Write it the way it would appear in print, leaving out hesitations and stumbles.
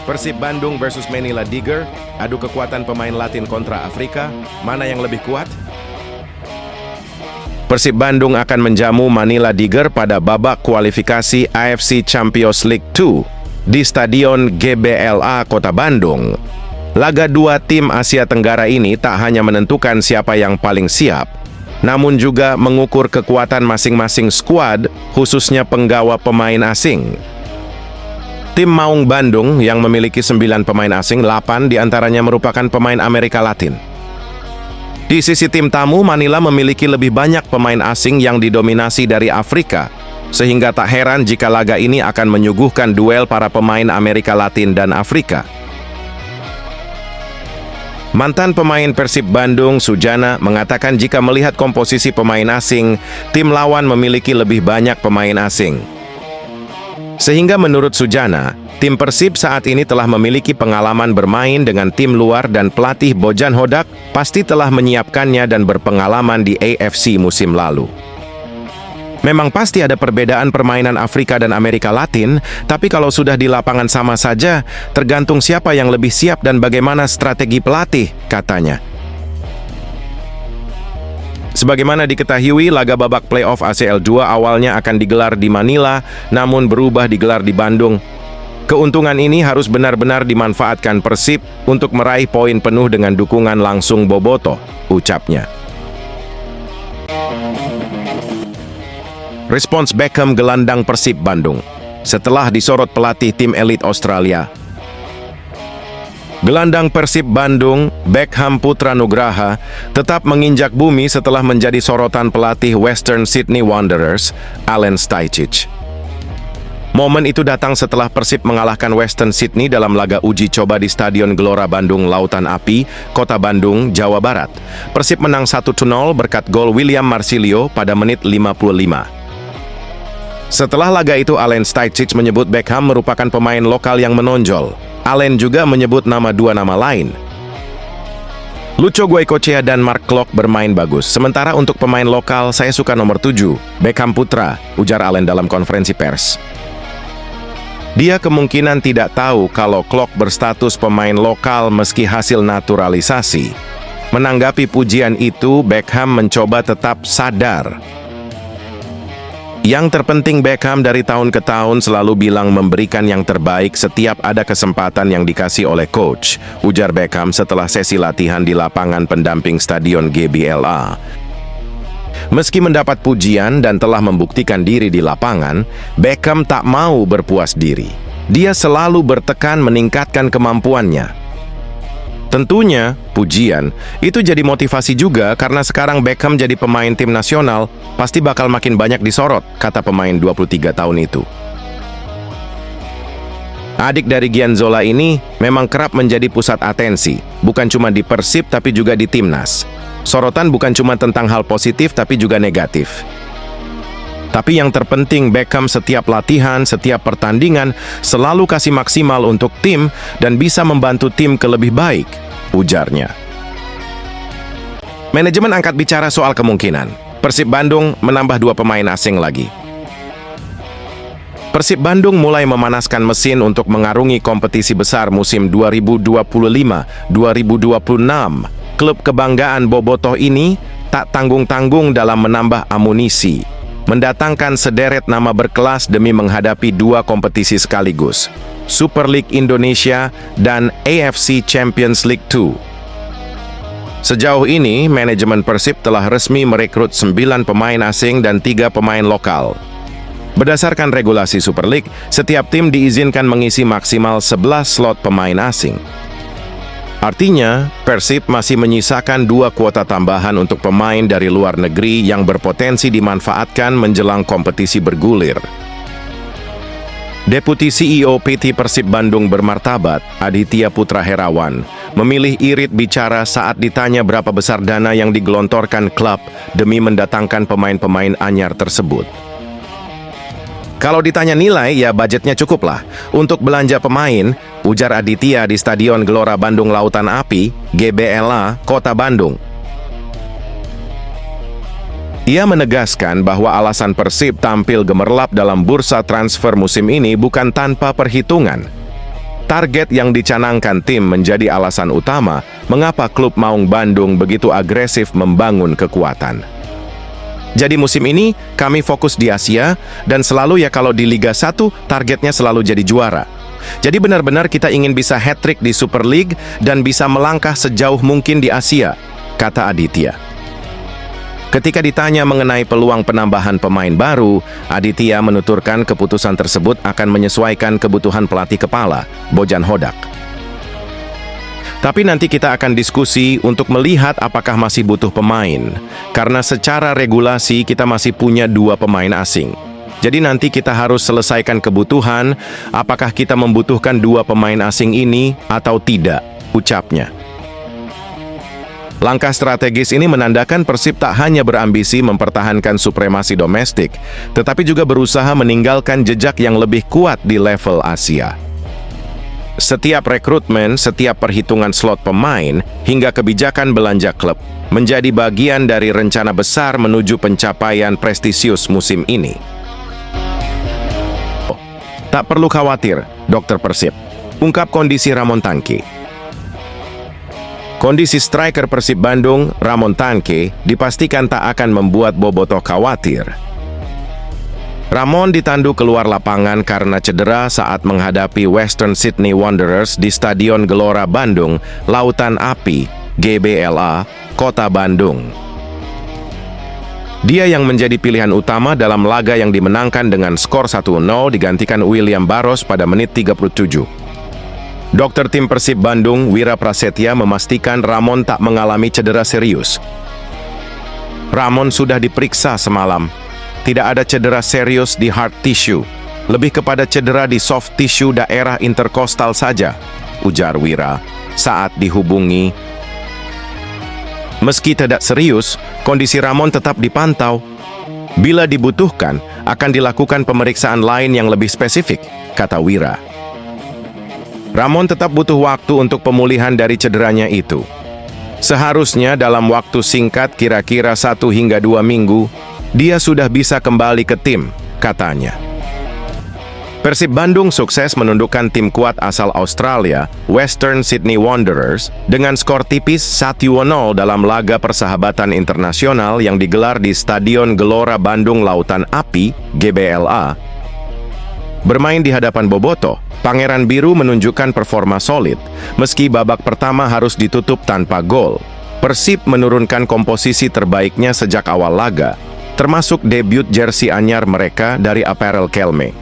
Persib Bandung versus Manila Digger, adu kekuatan pemain Latin kontra Afrika, mana yang lebih kuat? Persib Bandung akan menjamu Manila Digger pada babak kualifikasi AFC Champions League 2 di Stadion GBLA Kota Bandung. Laga dua tim Asia Tenggara ini tak hanya menentukan siapa yang paling siap, namun juga mengukur kekuatan masing-masing skuad, khususnya penggawa pemain asing. Tim Maung Bandung yang memiliki 9 pemain asing, 8 diantaranya merupakan pemain Amerika Latin. Di sisi tim tamu, Manila memiliki lebih banyak pemain asing yang didominasi dari Afrika, sehingga tak heran jika laga ini akan menyuguhkan duel para pemain Amerika Latin dan Afrika. Mantan pemain Persib Bandung, Sujana, mengatakan jika melihat komposisi pemain asing, tim lawan memiliki lebih banyak pemain asing. Sehingga menurut Sujana, tim Persib saat ini telah memiliki pengalaman bermain dengan tim luar dan pelatih Bojan Hodak pasti telah menyiapkannya dan berpengalaman di AFC musim lalu. Memang pasti ada perbedaan permainan Afrika dan Amerika Latin, tapi kalau sudah di lapangan sama saja, tergantung siapa yang lebih siap dan bagaimana strategi pelatih, katanya. Sebagaimana diketahui, laga babak playoff ACL 2 awalnya akan digelar di Manila, namun berubah digelar di Bandung. Keuntungan ini harus benar-benar dimanfaatkan Persib untuk meraih poin penuh dengan dukungan langsung Bobotoh, ucapnya. Respons Beckham gelandang Persib Bandung setelah disorot pelatih tim elit Australia. Gelandang Persib Bandung, Beckham Putra Nugraha, tetap menginjak bumi setelah menjadi sorotan pelatih Western Sydney Wanderers, Alen Stajcic. Momen itu datang setelah Persib mengalahkan Western Sydney dalam laga uji coba di Stadion Gelora Bandung Lautan Api, Kota Bandung, Jawa Barat. Persib menang 1-0 berkat gol William Marsilio pada menit 55. Setelah laga itu, Alen Stajcic menyebut Beckham merupakan pemain lokal yang menonjol. Alen juga menyebut dua nama lain. Lucho Goicoechea dan Mark Klok bermain bagus. Sementara untuk pemain lokal, saya suka nomor 7, Beckham Putra, ujar Alen dalam konferensi pers. Dia kemungkinan tidak tahu kalau Klok berstatus pemain lokal meski hasil naturalisasi. Menanggapi pujian itu, Beckham mencoba tetap sadar. Yang terpenting Beckham dari tahun ke tahun selalu bilang memberikan yang terbaik setiap ada kesempatan yang dikasih oleh coach, ujar Beckham setelah sesi latihan di lapangan pendamping Stadion GBLA. Meski mendapat pujian dan telah membuktikan diri di lapangan, Beckham tak mau berpuas diri. Dia selalu bertekan meningkatkan kemampuannya. Tentunya, pujian itu jadi motivasi juga karena sekarang Beckham jadi pemain tim nasional, pasti bakal makin banyak disorot, kata pemain 23 tahun itu. Adik dari Gianzola ini memang kerap menjadi pusat atensi, bukan cuma di Persib tapi juga di timnas. Sorotan bukan cuma tentang hal positif tapi juga negatif. Tapi yang terpenting Beckham setiap latihan, setiap pertandingan selalu kasih maksimal untuk tim dan bisa membantu tim ke lebih baik, ujarnya. Manajemen angkat bicara soal kemungkinan Persib Bandung menambah 2 pemain asing lagi. Persib Bandung mulai memanaskan mesin untuk mengarungi kompetisi besar musim 2025-2026. Klub kebanggaan Bobotoh ini tak tanggung-tanggung dalam menambah amunisi, mendatangkan sederet nama berkelas demi menghadapi 2 kompetisi sekaligus, Super League Indonesia dan AFC Champions League 2. Sejauh ini, manajemen Persib telah resmi merekrut 9 pemain asing dan 3 pemain lokal. Berdasarkan regulasi Super League, setiap tim diizinkan mengisi maksimal 11 slot pemain asing. Artinya, Persib masih menyisakan 2 kuota tambahan untuk pemain dari luar negeri yang berpotensi dimanfaatkan menjelang kompetisi bergulir. Deputi CEO PT Persib Bandung Bermartabat, Aditya Putra Herawan, memilih irit bicara saat ditanya berapa besar dana yang digelontorkan klub demi mendatangkan pemain-pemain anyar tersebut. Kalau ditanya nilai, ya budgetnya cukup lah untuk belanja pemain, ujar Aditya di Stadion Gelora Bandung Lautan Api, GBLA, Kota Bandung. Ia menegaskan bahwa alasan Persib tampil gemerlap dalam bursa transfer musim ini bukan tanpa perhitungan. Target yang dicanangkan tim menjadi alasan utama mengapa klub Maung Bandung begitu agresif membangun kekuatan. Jadi musim ini kami fokus di Asia dan selalu ya kalau di Liga 1 targetnya selalu jadi juara. Jadi benar-benar kita ingin bisa hat-trick di Super League dan bisa melangkah sejauh mungkin di Asia, kata Aditya. Ketika ditanya mengenai peluang penambahan pemain baru, Aditya menuturkan keputusan tersebut akan menyesuaikan kebutuhan pelatih kepala, Bojan Hodak. Tapi nanti kita akan diskusi untuk melihat apakah masih butuh pemain, karena secara regulasi kita masih punya 2 pemain asing. Jadi nanti kita harus selesaikan kebutuhan, apakah kita membutuhkan 2 pemain asing ini atau tidak, ucapnya. Langkah strategis ini menandakan Persib tak hanya berambisi mempertahankan supremasi domestik, tetapi juga berusaha meninggalkan jejak yang lebih kuat di level Asia. Setiap rekrutmen, setiap perhitungan slot pemain, hingga kebijakan belanja klub, menjadi bagian dari rencana besar menuju pencapaian prestisius musim ini. Tak perlu khawatir, Dr. Persib, ungkap kondisi Ramon Tanque. Kondisi striker Persib Bandung, Ramon Tanque, dipastikan tak akan membuat Bobotoh khawatir. Ramon ditandu keluar lapangan karena cedera saat menghadapi Western Sydney Wanderers di Stadion Gelora Bandung, Lautan Api, GBLA, Kota Bandung. Dia yang menjadi pilihan utama dalam laga yang dimenangkan dengan skor 1-0 digantikan William Barros pada menit 37. Dokter tim Persib Bandung, Wira Prasetya, memastikan Ramon tak mengalami cedera serius. Ramon sudah diperiksa semalam. Tidak ada cedera serius di hard tissue. Lebih kepada cedera di soft tissue daerah interkostal saja, ujar Wira saat dihubungi. Meski tidak serius, kondisi Ramon tetap dipantau. Bila dibutuhkan, akan dilakukan pemeriksaan lain yang lebih spesifik, kata Wira. Ramon tetap butuh waktu untuk pemulihan dari cederanya itu. Seharusnya dalam waktu singkat kira-kira 1 hingga 2 minggu, dia sudah bisa kembali ke tim, katanya. Persib Bandung sukses menundukkan tim kuat asal Australia, Western Sydney Wanderers, dengan skor tipis 1-0 dalam laga persahabatan internasional yang digelar di Stadion Gelora Bandung Lautan Api, GBLA. Bermain di hadapan Bobotoh, Pangeran Biru menunjukkan performa solid, meski babak pertama harus ditutup tanpa gol. Persib menurunkan komposisi terbaiknya sejak awal laga, termasuk debut jersey anyar mereka dari Apparel Kelme.